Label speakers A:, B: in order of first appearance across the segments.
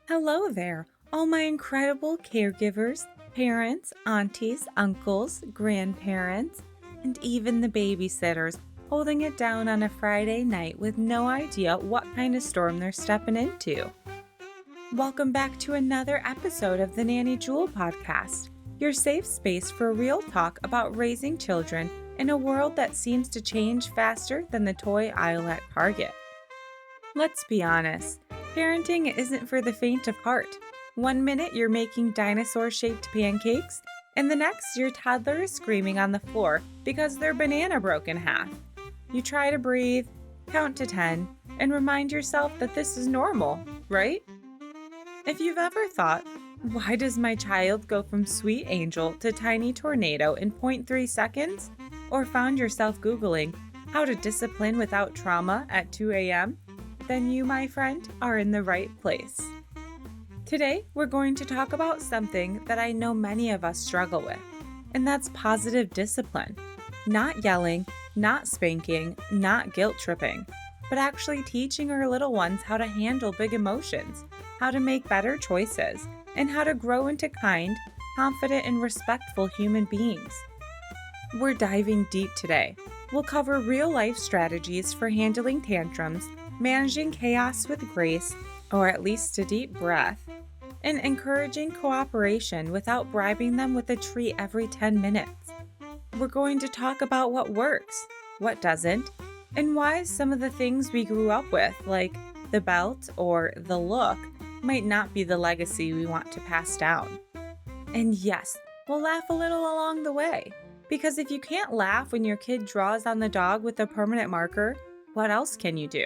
A: Hello there, all my incredible caregivers, parents, aunties, uncles, grandparents, and even the babysitters holding it down on a Friday night with no idea what kind of storm they're stepping into. Welcome back to another episode of the Nanny Jewel Podcast, your safe space for real talk about raising children in a world that seems to change faster than the toy aisle at Target. Let's be honest, parenting isn't for the faint of heart. One minute you're making dinosaur-shaped pancakes, and the next your toddler is screaming on the floor because their banana broke in half. You try to breathe, count to 10, and remind yourself that this is normal, right? If you've ever thought, why does my child go from sweet angel to tiny tornado in 0.3 seconds? Or found yourself Googling how to discipline without trauma at 2 a.m., then you, my friend, are in the right place. Today, we're going to talk about something that I know many of us struggle with, and that's positive discipline. Not yelling, not spanking, not guilt tripping, but actually teaching our little ones how to handle big emotions, how to make better choices, and how to grow into kind, confident, and respectful human beings. We're diving deep today. We'll cover real-life strategies for handling tantrums, managing chaos with grace, or at least a deep breath, and encouraging cooperation without bribing them with a treat every 10 minutes. We're going to talk about what works, what doesn't, and why some of the things we grew up with, like the belt or the look, might not be the legacy we want to pass down. And yes, we'll laugh a little along the way, because if you can't laugh when your kid draws on the dog with a permanent marker, what else can you do?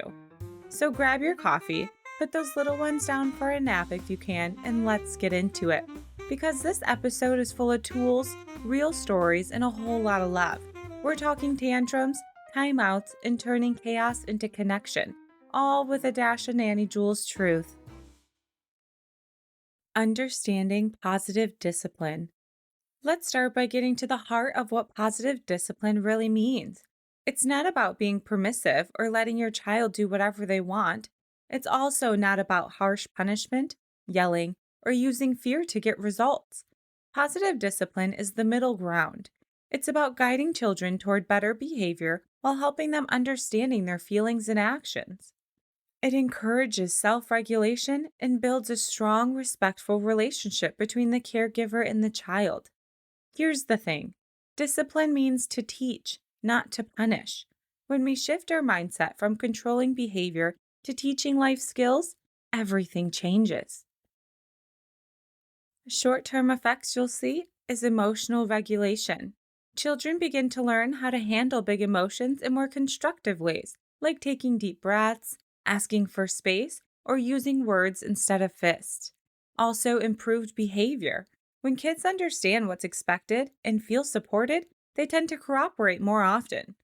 A: So grab your coffee, put those little ones down for a nap if you can, and let's get into it. Because this episode is full of tools, real stories, and a whole lot of love. We're talking tantrums, timeouts, and turning chaos into connection, all with a dash of Nanny Jewel's truth. Understanding positive discipline. Let's start by getting to the heart of what positive discipline really means. It's not about being permissive or letting your child do whatever they want. It's also not about harsh punishment, yelling, or using fear to get results. Positive discipline is the middle ground. It's about guiding children toward better behavior while helping them understanding their feelings and actions. It encourages self-regulation and builds a strong, respectful relationship between the caregiver and the child. Here's the thing. Discipline means to teach, not to punish. When we shift our mindset from controlling behavior to teaching life skills, everything changes. Short-term effects you'll see is emotional regulation. Children begin to learn how to handle big emotions in more constructive ways, like taking deep breaths, asking for space, or using words instead of fists. Also, improved behavior. When kids understand what's expected and feel supported, they tend to cooperate more often.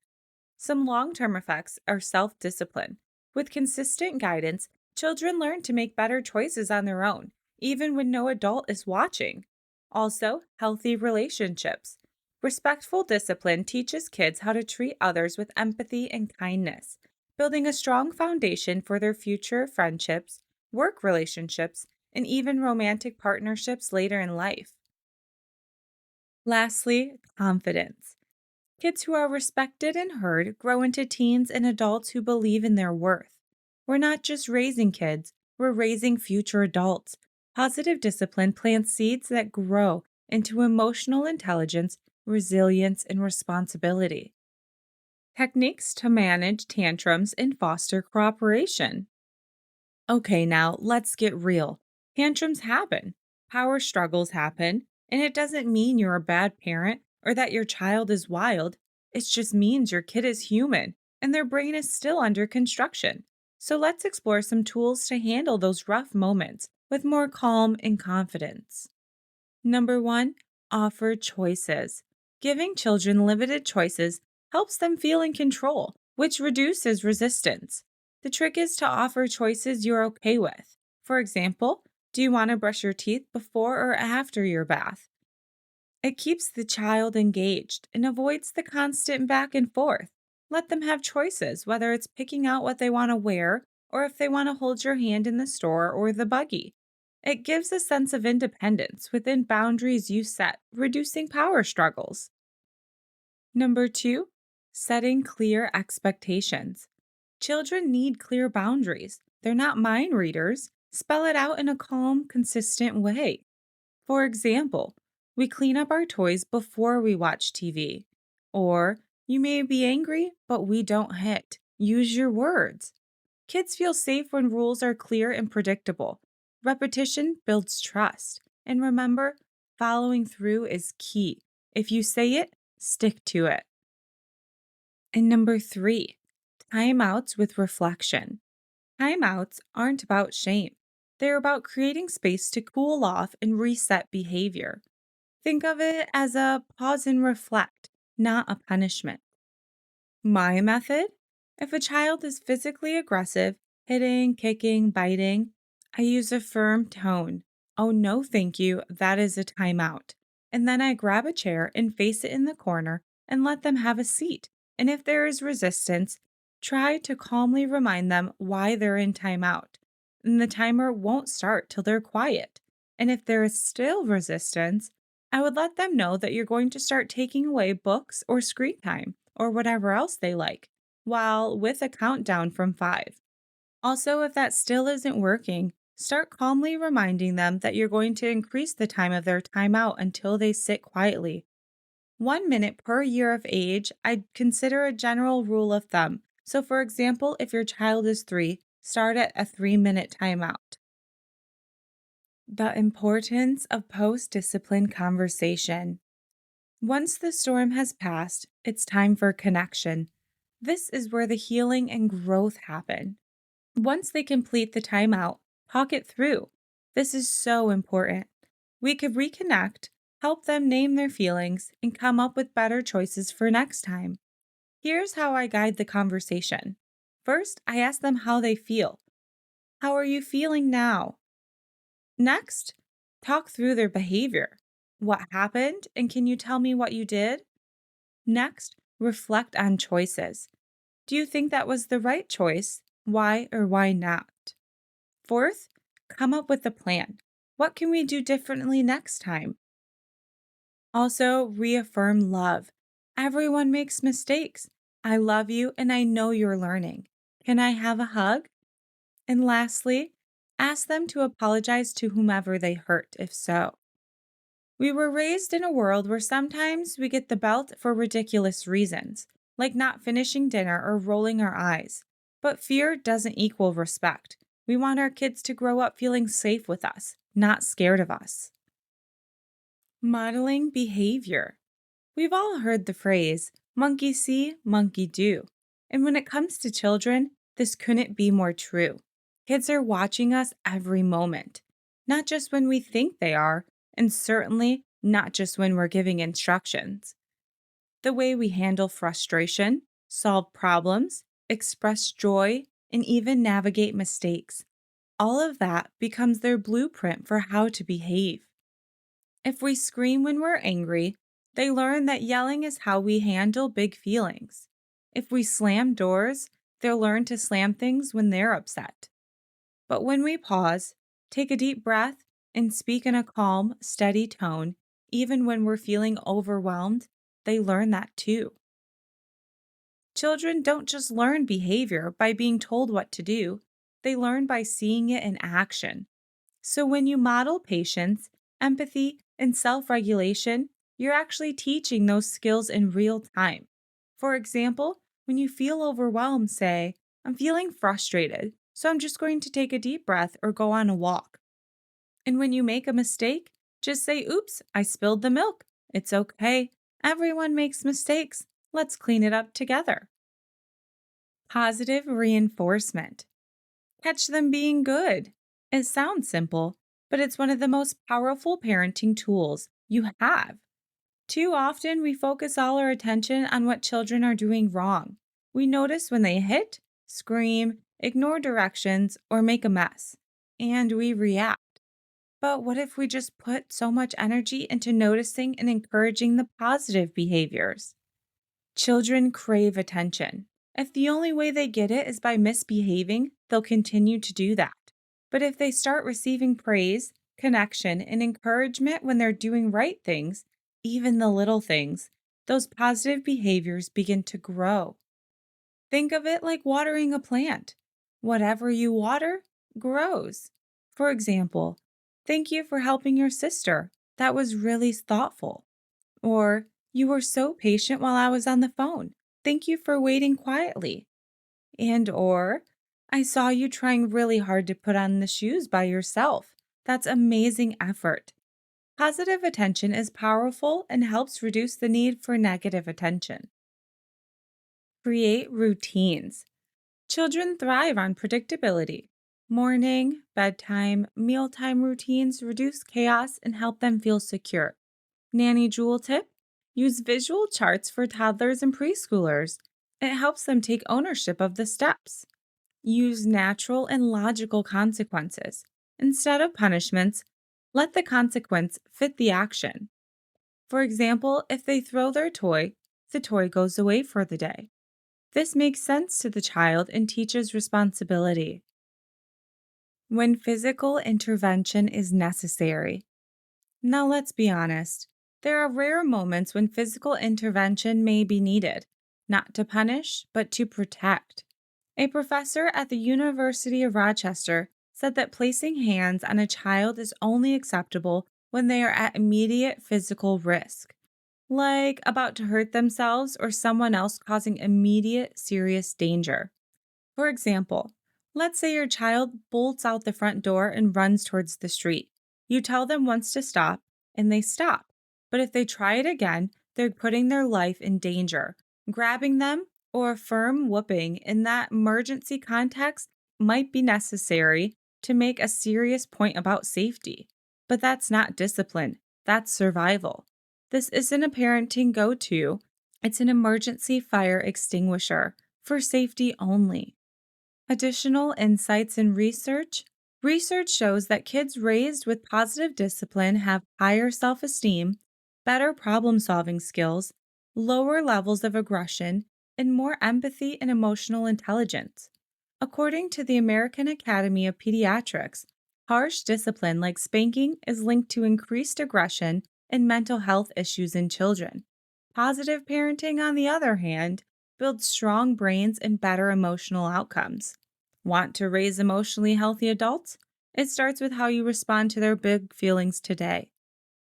A: Some long-term effects are self-discipline. With consistent guidance, children learn to make better choices on their own, even when no adult is watching. Also, healthy relationships. Respectful discipline teaches kids how to treat others with empathy and kindness, building a strong foundation for their future friendships, work relationships, and even romantic partnerships later in life. Lastly, confidence. Kids who are respected and heard grow into teens and adults who believe in their worth. We're not just raising kids, we're raising future adults. Positive discipline plants seeds that grow into emotional intelligence, resilience, and responsibility. Techniques to manage tantrums and foster cooperation. Okay, now let's get real. Tantrums happen, power struggles happen, and it doesn't mean you're a bad parent or that your child is wild. It just means your kid is human and their brain is still under construction. So let's explore some tools to handle those rough moments with more calm and confidence. Number 1, offer choices. Giving children limited choices helps them feel in control, which reduces resistance. The trick is to offer choices you're okay with. For example, do you want to brush your teeth before or after your bath? It keeps the child engaged and avoids the constant back and forth. Let them have choices, whether it's picking out what they want to wear or if they want to hold your hand in the store or the buggy. It gives a sense of independence within boundaries you set, reducing power struggles. Number two, setting clear expectations. Children need clear boundaries. They're not mind readers. Spell it out in a calm, consistent way. For example, we clean up our toys before we watch TV. Or, you may be angry, but we don't hit. Use your words. Kids feel safe when rules are clear and predictable. Repetition builds trust. And remember, following through is key. If you say it, stick to it. And number three, timeouts with reflection. Timeouts aren't about shame. They're about creating space to cool off and reset behavior. Think of it as a pause and reflect, not a punishment. My method? If a child is physically aggressive, hitting, kicking, biting, I use a firm tone. Oh, no, thank you. That is a timeout. And then I grab a chair and face it in the corner and let them have a seat. And if there is resistance, try to calmly remind them why they're in timeout. And the timer won't start till they're quiet. And if there is still resistance, I would let them know that you're going to start taking away books or screen time or whatever else they like, while with a countdown from 5. Also, if that still isn't working, start calmly reminding them that you're going to increase the time of their timeout until they sit quietly. 1 minute per year of age, I'd consider a general rule of thumb. So, for example, if your child is 3, start at a 3-minute timeout. The importance of post discipline conversation. Once the storm has passed, it's time for connection. This is where the healing and growth happen. Once they complete the timeout, talk it through. This is so important. We could reconnect, help them name their feelings, and come up with better choices for next time. Here's how I guide the conversation. First, I ask them how they feel. How are you feeling now? Next, talk through their behavior. What happened, and can you tell me what you did? Next, reflect on choices. Do you think that was the right choice? Why or why not? Fourth, come up with a plan. What can we do differently next time? Also, reaffirm love. Everyone makes mistakes. I love you and I know you're learning. Can I have a hug? And lastly, ask them to apologize to whomever they hurt, if so. We were raised in a world where sometimes we get the belt for ridiculous reasons, like not finishing dinner or rolling our eyes. But fear doesn't equal respect. We want our kids to grow up feeling safe with us, not scared of us. Modeling behavior. We've all heard the phrase, monkey see, monkey do. And when it comes to children, this couldn't be more true. Kids are watching us every moment, not just when we think they are, and certainly not just when we're giving instructions. The way we handle frustration, solve problems, express joy, and even navigate mistakes. All of that becomes their blueprint for how to behave. If we scream when we're angry, they learn that yelling is how we handle big feelings. If we slam doors, they'll learn to slam things when they're upset. But when we pause, take a deep breath, and speak in a calm, steady tone, even when we're feeling overwhelmed, they learn that too. Children don't just learn behavior by being told what to do, they learn by seeing it in action. So when you model patience, empathy, and self regulation, you're actually teaching those skills in real time. For example, when you feel overwhelmed, say, I'm feeling frustrated, so I'm just going to take a deep breath or go on a walk. And when you make a mistake, just say, oops, I spilled the milk. It's okay. Everyone makes mistakes. Let's clean it up together. Positive reinforcement. Catch them being good. It sounds simple, but it's one of the most powerful parenting tools you have. Too often, we focus all our attention on what children are doing wrong. We notice when they hit, scream, ignore directions, or make a mess, and we react. But what if we just put so much energy into noticing and encouraging the positive behaviors? Children crave attention. If the only way they get it is by misbehaving, they'll continue to do that. But if they start receiving praise, connection, and encouragement when they're doing right things, even the little things, those positive behaviors begin to grow. Think of it like watering a plant. Whatever you water grows. For example, thank you for helping your sister. That was really thoughtful. Or, you were so patient while I was on the phone. Thank you for waiting quietly. Or, I saw you trying really hard to put on the shoes by yourself. That's amazing effort. Positive attention is powerful and helps reduce the need for negative attention. Create routines. Children thrive on predictability. Morning, bedtime, mealtime routines reduce chaos and help them feel secure. Nanny Jewel tip: use visual charts for toddlers and preschoolers. It helps them take ownership of the steps. Use natural and logical consequences. Instead of punishments, let the consequence fit the action. For example, if they throw their toy, the toy goes away for the day. This makes sense to the child and teaches responsibility. When physical intervention is necessary. Now let's be honest. There are rare moments when physical intervention may be needed, not to punish, but to protect. A professor at the University of Rochester said that placing hands on a child is only acceptable when they are at immediate physical risk, like about to hurt themselves or someone else causing immediate serious danger. For example, let's say your child bolts out the front door and runs towards the street. You tell them once to stop, and they stop. But if they try it again, they're putting their life in danger. Grabbing them or a firm whooping in that emergency context might be necessary to make a serious point about safety. But that's not discipline, that's survival. This isn't a parenting go-to, it's an emergency fire extinguisher for safety only. Additional insights and research. Research shows that kids raised with positive discipline have higher self-esteem, better problem-solving skills, lower levels of aggression, and more empathy and emotional intelligence. According to the American Academy of Pediatrics, harsh discipline like spanking is linked to increased aggression and mental health issues in children. Positive parenting, on the other hand, builds strong brains and better emotional outcomes. Want to raise emotionally healthy adults? It starts with how you respond to their big feelings today.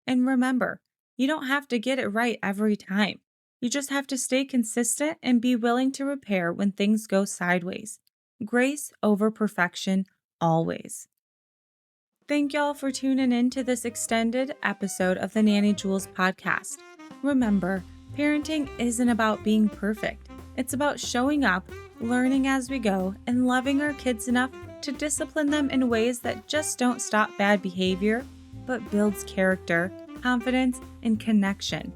A: And remember, you don't have to get it right every time. You just have to stay consistent and be willing to repair when things go sideways. Grace over perfection, always. Thank y'all for tuning in to this extended episode of the Nanny Jewels podcast. Remember, parenting isn't about being perfect. It's about showing up, learning as we go, and loving our kids enough to discipline them in ways that just don't stop bad behavior, but builds character, confidence, and connection.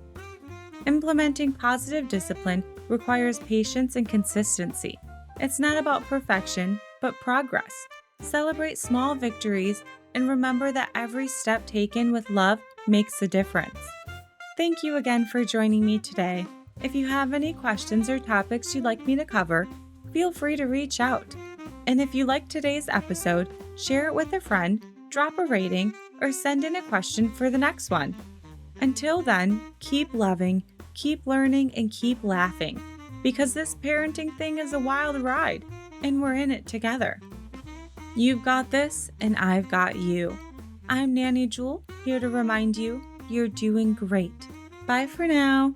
A: Implementing positive discipline requires patience and consistency. It's not about perfection, but progress. Celebrate small victories and remember that every step taken with love makes a difference. Thank you again for joining me today. If you have any questions or topics you'd like me to cover, feel free to reach out. And if you liked today's episode, share it with a friend, drop a rating, or send in a question for the next one. Until then, keep loving, keep learning, and keep laughing, because this parenting thing is a wild ride, and we're in it together. You've got this, and I've got you. I'm Nanny Jewel, here to remind you you're doing great. Bye for now.